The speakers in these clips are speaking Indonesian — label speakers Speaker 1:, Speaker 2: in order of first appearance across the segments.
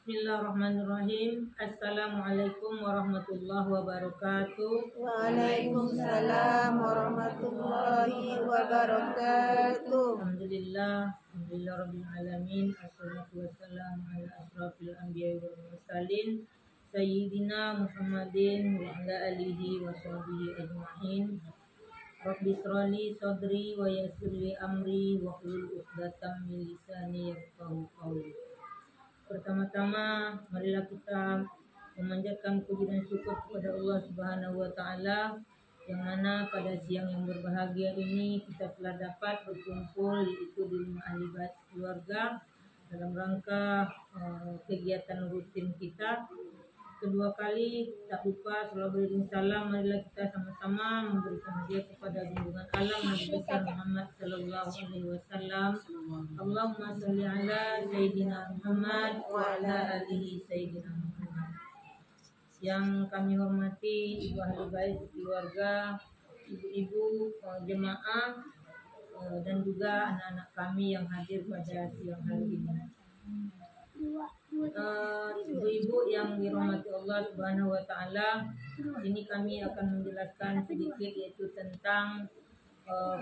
Speaker 1: Bismillahirrahmanirrahim. Assalamualaikum warahmatullahi wabarakatuh.
Speaker 2: Waalaikumsalam warahmatullahi wabarakatuh.
Speaker 1: Alhamdulillah rabbil alamin. Assalatu wassalamu ala asrafil anbiya'i wal mursalin sayyidina Muhammadin wa ala alihi wa sahbihi ajma'in. Rabbi shrali sadri wa yassir li amri wa hlul 'uqdatam min lisani yafqahu qawli. Pertama-tama marilah kita memanjatkan puji dan syukur kepada Allah Subhanahu wa taala yang mana pada siang yang berbahagia ini kita telah dapat berkumpul yaitu di rumah ahli bait keluarga dalam rangka kegiatan rutin kita. Kedua kali tak lupa selalu beriring salam, marilah kita sama-sama memberikan hadiah kepada junjungan alam Nabi besar Muhammad sallallahu alaihi wasallam. Allahumma shalli ala sayyidina Muhammad wa ala alihi sayyidina Muhammad. Yang kami hormati ibu ahli bait keluarga, ibu-ibu jemaah dan juga anak-anak kami yang hadir pada siang hari ini. Ibu-ibu yang dirahmati Allah Subhanahu wa taala, ini kami akan menjelaskan sedikit yaitu tentang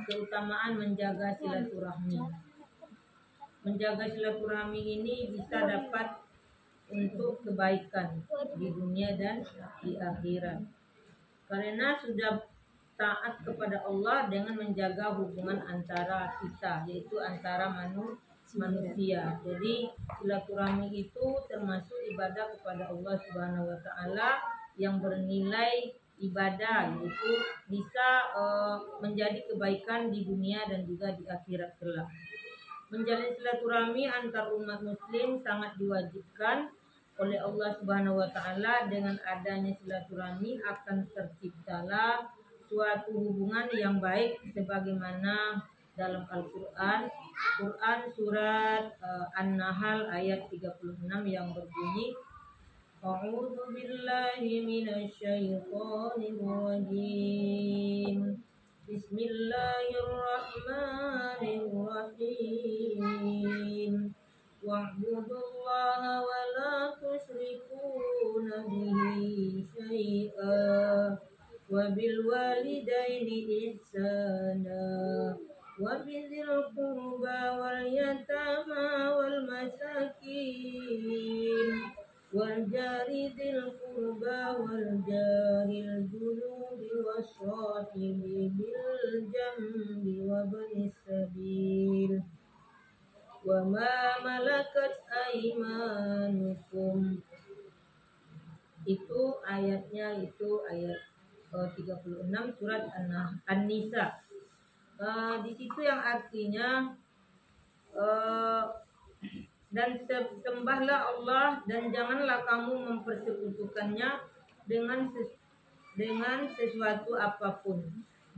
Speaker 1: keutamaan menjaga silaturahmi. Menjaga silaturahmi ini bisa dapat untuk kebaikan di dunia dan di akhirat. Karena sudah taat kepada Allah dengan menjaga hubungan antara kita, yaitu antara manusia. Jadi silaturahmi itu termasuk ibadah kepada Allah Subhanahu wa taala yang bernilai ibadah, yaitu bisa menjadi kebaikan di dunia dan juga di akhirat kelak. Menjalin silaturahmi antar umat muslim sangat diwajibkan oleh Allah Subhanahu wa taala. Dengan adanya silaturahmi akan terciptalah suatu hubungan yang baik sebagaimana dalam Al-Quran surat An-Nahl ayat 36 yang berbunyi, A'udzu billahi minasyaitonir rajim. Bismillahirrahmanirrahim. Wa'budullaha wa la tusyrikuna bihi syai'a wa bil walidaini ihsana wa bizil qurba wal yatama wal masakin wal jari dzil qurba wal jaril junubi was sahibi bil jambi wa ibnis sabil wa ma malakat aymanukum. Itu ayatnya, itu ayat 36 surat An-Nisa. Di situ yang artinya dan sembahlah Allah dan janganlah kamu mempersekutukannya dengan sesuatu apapun,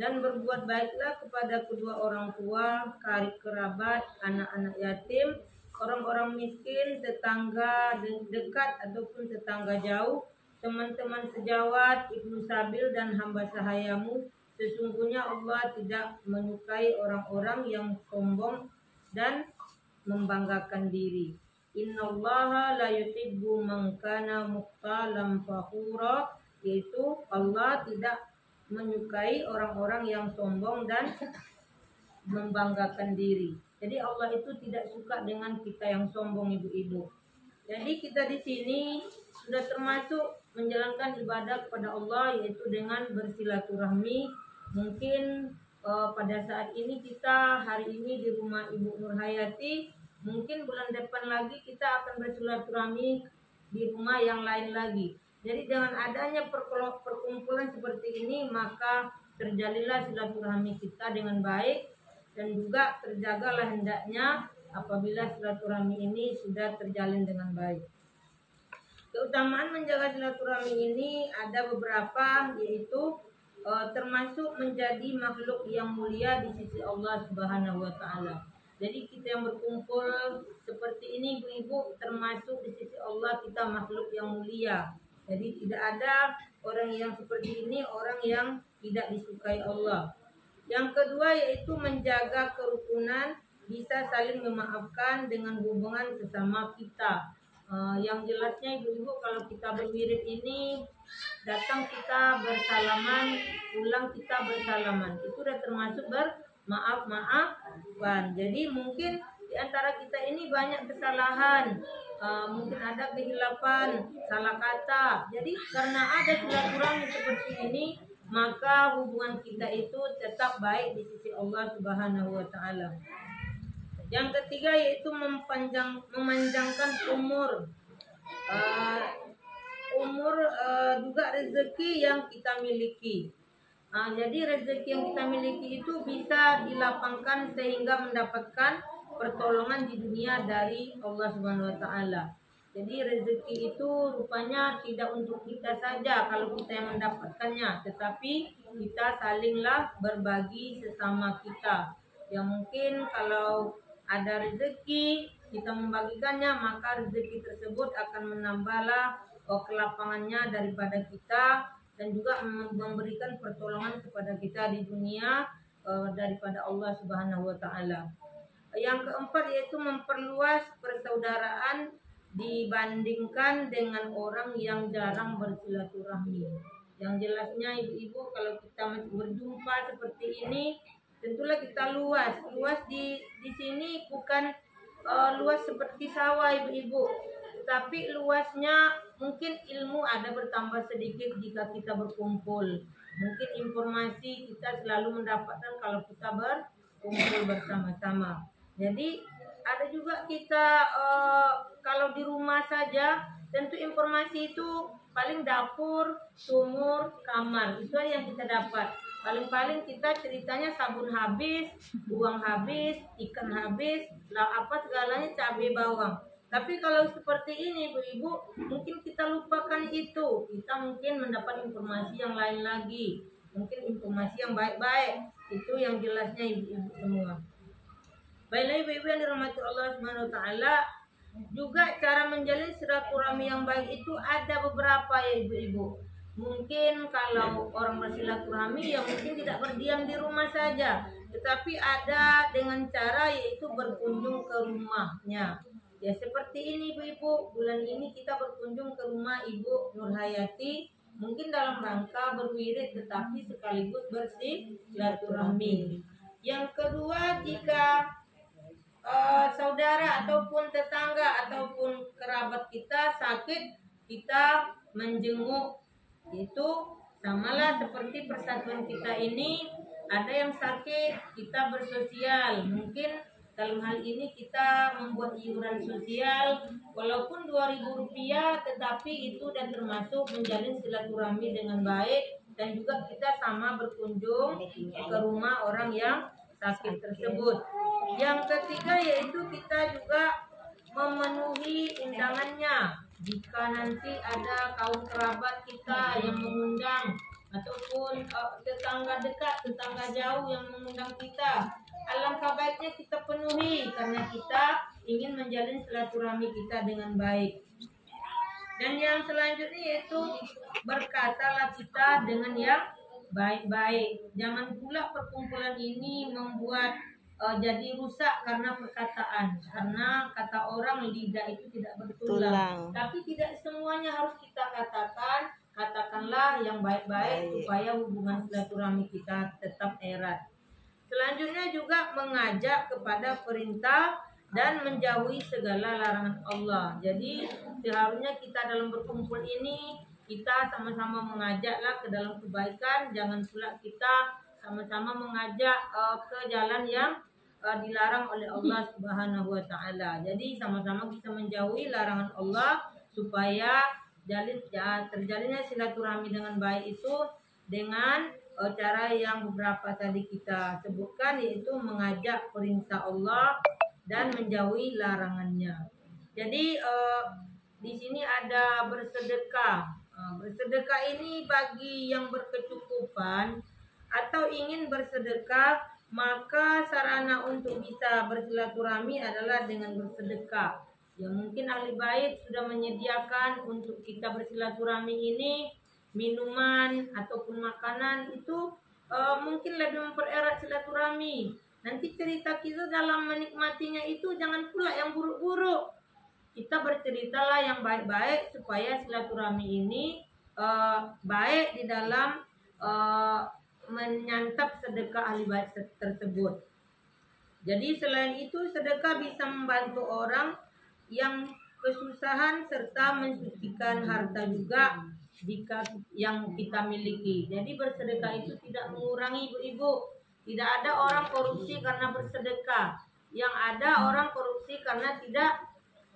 Speaker 1: dan berbuat baiklah kepada kedua orang tua, karib kerabat, anak-anak yatim, orang-orang miskin, tetangga dekat ataupun tetangga jauh, teman-teman sejawat, ibnu sabil dan hamba sahayamu. Sesungguhnya Allah tidak menyukai orang-orang yang sombong dan membanggakan diri. Innallaha la yuhibbu man kana mukhtalan fakhura, yaitu Allah tidak menyukai orang-orang yang sombong dan membanggakan diri. Jadi Allah itu tidak suka dengan kita yang sombong, ibu-ibu. Jadi kita di sini sudah termasuk menjalankan ibadah kepada Allah, yaitu dengan bersilaturahmi. Mungkin pada saat ini kita hari ini di rumah Ibu Nurhayati, mungkin bulan depan lagi kita akan bersilaturahmi di rumah yang lain lagi. Jadi dengan adanya perkumpulan seperti ini, maka terjalinlah silaturahmi kita dengan baik, dan juga terjagalah hendaknya apabila silaturahmi ini sudah terjalin dengan baik. Keutamaan menjaga silaturahmi ini ada beberapa, yaitu termasuk menjadi makhluk yang mulia di sisi Allah Subhanahu wa taala. Jadi kita yang berkumpul seperti ini, ibu-ibu, termasuk di sisi Allah kita makhluk yang mulia. Jadi tidak ada orang yang seperti ini, orang yang tidak disukai Allah. Yang kedua yaitu menjaga kerukunan, bisa saling memaafkan dengan hubungan sesama kita. Yang jelasnya ibu-ibu, kalau kita berwirid ini datang kita bersalaman, pulang kita bersalaman, itu udah termasuk bermaaf-maafan. Jadi mungkin di antara kita ini banyak kesalahan, mungkin ada kehilapan, salah kata. Jadi karena ada silaturahmi seperti ini, maka hubungan kita itu tetap baik di sisi Allah Subhanahu wa taala. Yang ketiga yaitu memanjangkan umur. Juga rezeki yang kita miliki. Jadi rezeki yang kita miliki itu bisa dilapangkan sehingga mendapatkan pertolongan di dunia dari Allah Subhanahu wa taala. Jadi rezeki itu rupanya tidak untuk kita saja kalau kita yang mendapatkannya, tetapi kita salinglah berbagi sesama kita. Yang mungkin kalau ada rezeki kita membagikannya, maka rezeki tersebut akan menambahlah kelapangannya daripada kita, dan juga memberikan pertolongan kepada kita di dunia daripada Allah Subhanahu wa taala. Yang keempat yaitu memperluas persaudaraan dibandingkan dengan orang yang jarang bersilaturahmi. Yang jelasnya ibu-ibu, kalau kita masih berjumpa seperti ini, tentulah kita luas di sini bukan luas seperti sawah ibu-ibu, tapi luasnya mungkin ilmu ada bertambah sedikit jika kita berkumpul. Mungkin informasi kita selalu mendapatkan kalau kita berkumpul bersama-sama. Jadi ada juga kita kalau di rumah saja, tentu informasi itu paling dapur, sumur, kamar, itu yang kita dapat. Paling-paling kita ceritanya sabun habis, uang habis, ikan habis, segalanya cabai bawang. Tapi kalau seperti ini ibu-ibu, mungkin kita lupakan itu. Kita mungkin mendapat informasi yang lain lagi, mungkin informasi yang baik-baik. Itu yang jelasnya ibu-ibu semua. Baiklah ibu-ibu yang dirahmati Allah Subhanahu wa taala, juga cara menjalin silaturahmi yang baik itu ada beberapa ya ibu-ibu. Mungkin kalau orang bersilaturahmi ya mungkin tidak berdiam di rumah saja, tetapi ada dengan cara yaitu berkunjung ke rumahnya. Ya seperti ini ibu-ibu, bulan ini kita berkunjung ke rumah Ibu Nurhayati, mungkin dalam rangka berwirid tetapi sekaligus bersilaturahmi. Yang kedua, jika saudara ataupun tetangga ataupun kerabat kita sakit, kita menjenguk. Itu samalah seperti persatuan kita ini, ada yang sakit kita bersosial. Mungkin dalam hal ini kita membuat iuran sosial walaupun Rp2.000, tetapi itu dan termasuk menjalin silaturahmi dengan baik, dan juga kita sama berkunjung ke rumah orang yang sakit tersebut. Yang ketiga yaitu kita juga memenuhi undangannya. Jika nanti ada kaum kerabat kita yang mengundang, ataupun tetangga dekat, tetangga jauh yang mengundang kita, alangkah baiknya kita penuhi karena kita ingin menjalin silaturahmi kita dengan baik. Dan yang selanjutnya yaitu berkatalah kita dengan yang baik-baik. Jangan pula perkumpulan ini membuat jadi rusak karena perkataan. Karena kata orang lidah itu tidak bertulang. Tapi tidak semuanya harus kita katakan. Katakanlah yang baik-baik supaya hubungan silaturahmi kita tetap erat. Selanjutnya juga mengajak kepada perintah dan menjauhi segala larangan Allah. Jadi seharusnya kita dalam berkumpul ini kita sama-sama mengajaklah ke dalam kebaikan. Jangan pula kita sama-sama mengajak ke jalan yang dilarang oleh Allah Subhanahu wa taala. Jadi sama-sama kita menjauhi larangan Allah supaya terjalinnya silaturahmi dengan baik itu dengan cara yang beberapa tadi kita sebutkan, yaitu mengajak perintah Allah dan menjauhi larangannya. Jadi di sini ada bersedekah. Bersedekah ini bagi yang berkecukupan atau ingin bersedekah, maka sarana untuk bisa bersilaturahmi adalah dengan bersedekah. Ya mungkin ahli bait sudah menyediakan untuk kita bersilaturahmi ini minuman ataupun makanan, itu mungkin lebih mempererat silaturahmi. Nanti cerita kita dalam menikmatinya itu jangan pula yang buruk-buruk. kita berceritalah yang baik-baik supaya silaturahmi ini baik di dalam menyantap sedekah ahli bait tersebut. Jadi selain itu sedekah bisa membantu orang yang kesusahan serta mensucikan harta juga jika yang kita miliki. Jadi bersedekah itu tidak mengurangi ibu-ibu. Tidak ada orang korupsi karena bersedekah. Yang ada orang korupsi karena tidak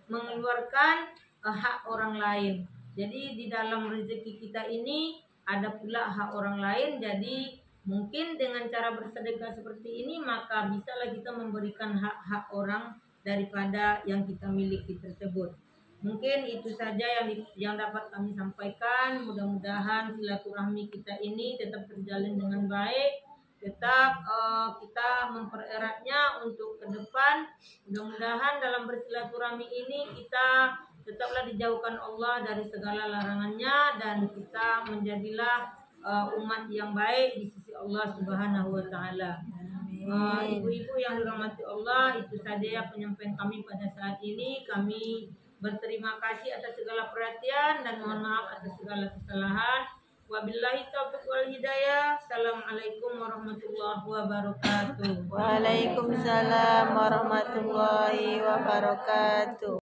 Speaker 1: mengeluarkan hak orang lain. Jadi di dalam rezeki kita ini ada pula hak orang lain. Jadi mungkin dengan cara bersedekah seperti ini maka bisalah kita memberikan hak-hak orang daripada yang kita miliki tersebut. Mungkin itu saja yang dapat kami sampaikan. Mudah-mudahan silaturahmi kita ini tetap terjalin dengan baik. Tetap kita mempereratnya untuk ke depan. Mudah-mudahan dalam bersilaturahmi ini kita tetaplah dijauhkan Allah dari segala larangannya dan kita menjadilah umat yang baik di sisi Allah Subhanahu wa taala. Ibu-ibu yang dirahmati Allah, itu saja penyampaian kami pada saat ini. Kami berterima kasih atas segala perhatian dan mohon maaf atas segala kesalahan. Wabillahi taufiq wal hidayah. Assalamualaikum warahmatullahi wabarakatuh.
Speaker 2: Waalaikumsalam warahmatullahi wabarakatuh.